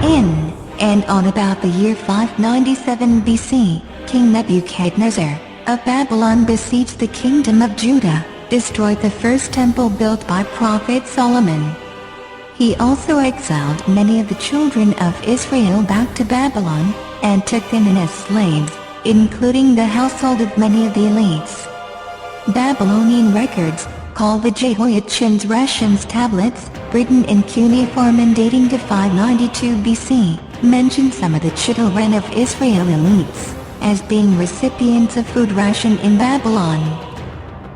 In and on about the year 597 BC, King Nebuchadnezzar of Babylon besieged the kingdom of Judah, destroyed the first temple built by Prophet Solomon. He also exiled many of the children of Israel back to Babylon, and took them in as slaves, including the household of many of the elites. Babylonian records, called the Jehoiachin's Rations tablets, written in cuneiform and dating to 592 BC, mention some of the children of Israel elites as being recipients of food ration in Babylon.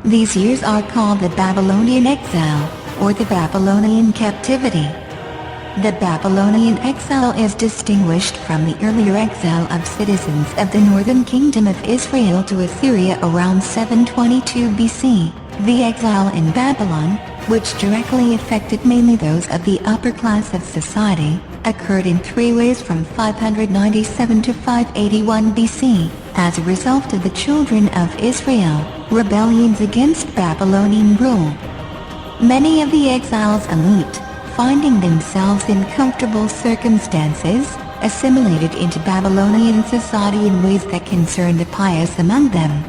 These years are called the Babylonian exile, or the Babylonian captivity. The Babylonian exile is distinguished from the earlier exile of citizens of the northern kingdom of Israel to Assyria around 722 BC. The exile in Babylon, which directly affected mainly those of the upper class of society, occurred in three ways from 597 to 581 BC, as a result of the children of Israel, rebellions against Babylonian rule. Many of the exiles' elite, finding themselves in comfortable circumstances, assimilated into Babylonian society in ways that concerned the pious among them.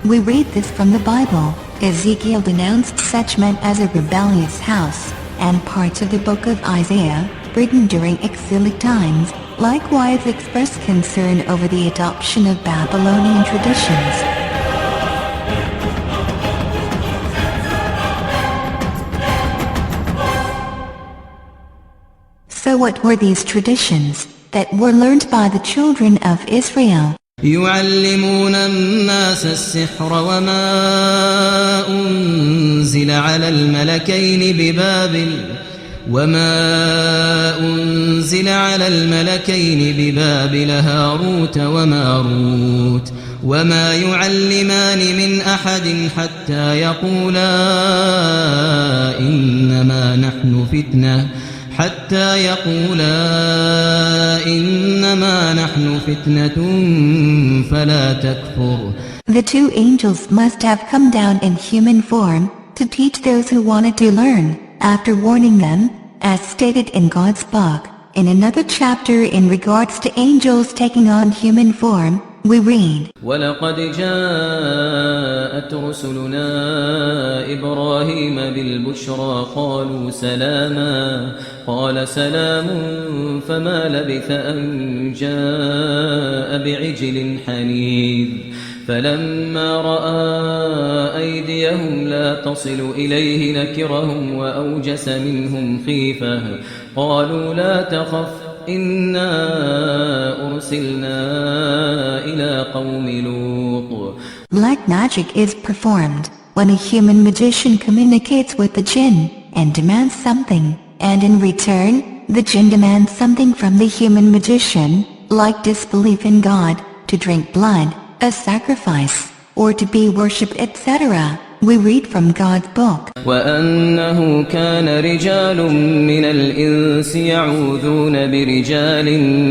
We read this from the Bible. Ezekiel denounced such men as a rebellious house, and parts of the book of Isaiah, written during exilic times, likewise express concern over the adoption of Babylonian traditions. So what were these traditions that were learned by the children of Israel? يعلمون الناس السحر وما أنزل على الملكين ببابل هاروت وماروت وما يعلمان من أحد حتى يقولا إنما نحن فتنة فلا تكفر. The two angels must have come down in human form to teach those who wanted to learn, after warning them, as stated in God's book. In another chapter in regards to angels taking on human form, we read, وَلَقَدْ جَاءَتْ رُسُلُنَا إِبْرَاهِيمَ بِالْبُشْرَى قَالُوا سَلَامًا قَالَ سَلَامٌ فَمَا لَبِثَ أَنْ جَاءَ بِعِجْلٍ حَنِيذٍ فَلَمَّا رَأَى أَيْدِيَهُمْ لَا تَصِلُ إِلَيْهِ نَكِرَهُمْ وَأَوْجَسَ مِنْهُمْ خِيفَةً قَالُوا لَا تَخَفْ إِنَّا أُرْسِلْنَا إِلَى قَوْمِ لُوطٍ. Black magic is performed when a human magician communicates with the jinn and demands something, and in return, the jinn demands something from the human magician, like disbelief in God, to drink blood, a sacrifice, or to be worshipped, etc. We read from God's book. وَأَنَّهُ كَانَ رِجَالٌ مِّنَ الْإِنسِ يَعُوذُونَ بِرِجَالٍ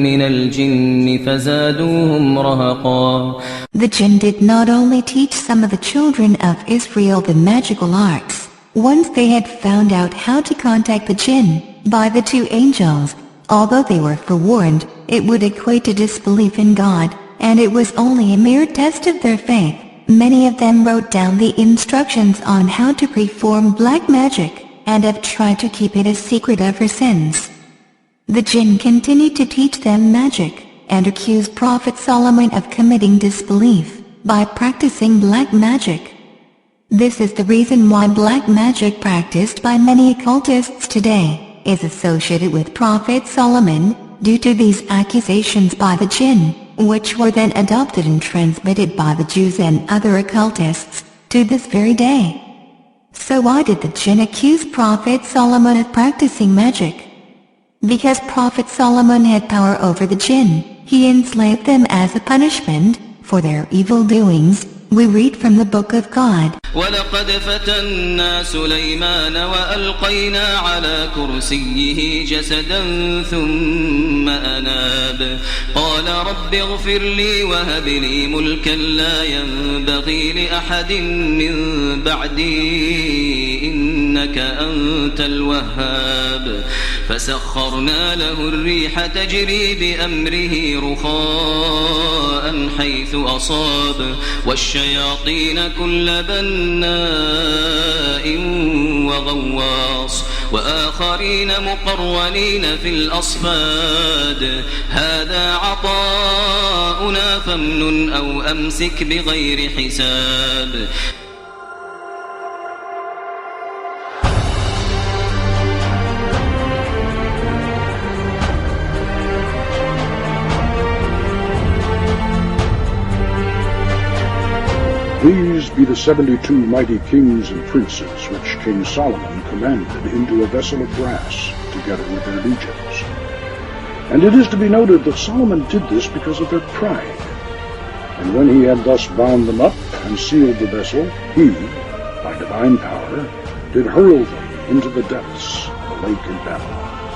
مِّنَ الْجِنِّ فَزَادُوهُمْ رَهَقًا. The jinn did not only teach some of the children of Israel the magical arts, once they had found out how to contact the jinn, by the two angels, although they were forewarned, it would equate to disbelief in God, and it was only a mere test of their faith. Many of them wrote down the instructions on how to perform black magic, and have tried to keep it a secret ever since. The jinn continued to teach them magic, and accused Prophet Solomon of committing disbelief, by practicing black magic. This is the reason why black magic practiced by many occultists today, is associated with Prophet Solomon, due to these accusations by the jinn, which were then adopted and transmitted by the Jews and other occultists, to this very day. So why did the jinn accuse Prophet Solomon of practicing magic? Because Prophet Solomon had power over the jinn, he enslaved them as a punishment for their evil doings. We read from the book of God. وَلَقَدْ فَتَنَّا سُلَيْمَانَ وَأَلْقَيْنَا عَلَى كُرْسِيِّهِ جَسَدًا ثُمَّ أَنَابَ قَالَ رَبِّ اغْفِرْ لِي وَهَبْ لِي مُلْكًا لَا يَنبَغِي لِأَحَدٍ مِّن بَعْدِي إِنَّكَ أنت الوهاب فسخرنا له الريح تجري بأمره رخاء حيث أصاب والشياطين كل بناء وغواص وآخرين مقرنين في الأصفاد هذا عطاؤنا فامنن أو أمسك بغير حساب These be the 72 mighty kings and princes which King Solomon commanded into a vessel of brass, together with their legions. And it is to be noted that Solomon did this because of their pride. And when he had thus bound them up and sealed the vessel, he, by divine power, did hurl them into the depths of the lake in Babylon.